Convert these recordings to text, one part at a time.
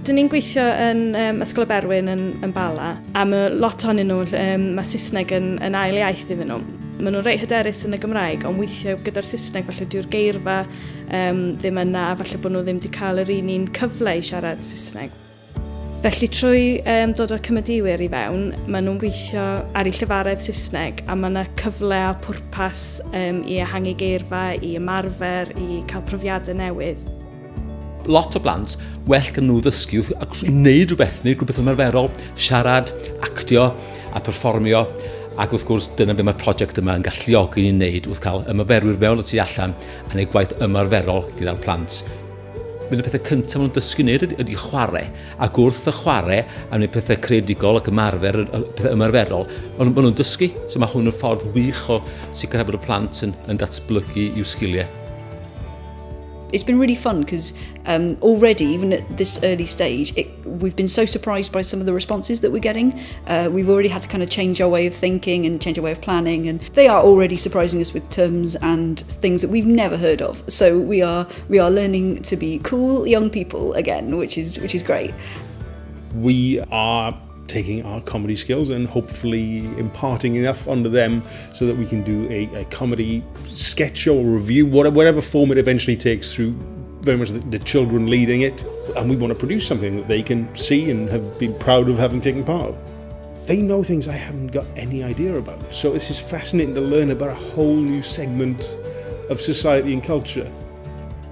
Dyn ni'n gweithio yn Ysgol Berwyn yn Bala, a mae lot ohonyn nhw, mae Saesneg yn ail iaith iddyn nhw. Maen nhw'n reit hyderus yn y Gymraeg, ond weithio gyda'r Saesneg, falle dyw'r geirfa ddim yna, a falle bod nhw ddim wedi cael yr un cyfle i siarad Saesneg. Felly trwy dod o'r cymydiwyr i fewn, maen nhw'n gweithio ar eu llefaredd Saesneg, a mae yna cyfle a pwrpas i ehangu geirfa, i ymarfer, i cael profiadau newydd. Lot o blant, well gan nhw ddysgu ac wneud rhywbeth, wneud rhywbeth ymarferol, siarad, actio a perfformio. Ac wrth gwrs, dyna be mae'r prosiect yma yn galluogi ni'n wneud wrth cael ymarferwyr fewn o tu allan a wneud gwaith ymarferol gyda'r plant. Mynd y pethau cyntaf maen nhw'n dysgu wneud ydy chwarae, ac wrth y chwarae a wneud pethau creadigol ac pethau ymarferol, maen nhw'n dysgu. So mae hwn yn ffordd wych o sicrhau bod y plant yn datblygu i'w sgiliau. It's been really fun because already, even at this early stage, we've been so surprised by some of the responses that we're getting. We've already had to kind of change our way of thinking and change our way of planning, and they are already surprising us with terms and things that we've never heard of. So we are learning to be cool young people again, which is great. We are taking our comedy skills and hopefully imparting enough onto them so that we can do a comedy sketch or review, whatever form it eventually takes, through very much the children leading it. And we want to produce something that they can see and have been proud of having taken part of. They know things I haven't got any idea about. So this is fascinating to learn about a whole new segment of society and culture.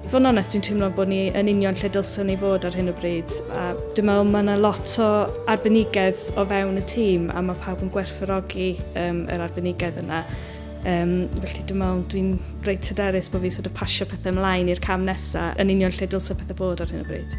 Fo'n onest, dwi'n teimlo bod ni yn union lle dylsen ni fod ar hyn o bryd. A dwi'n meddwl mae yna lot o arbenigedd o fewn y tîm, a mae pawb yn gwerthfawrogi yr arbenigedd yna. Felly dwi'n meddwl dwi'n reit hyderus bod fi pasio pethau ymlaen i'r cam nesaf, yn union lle dylsen pethau fod ar hyn o bryd.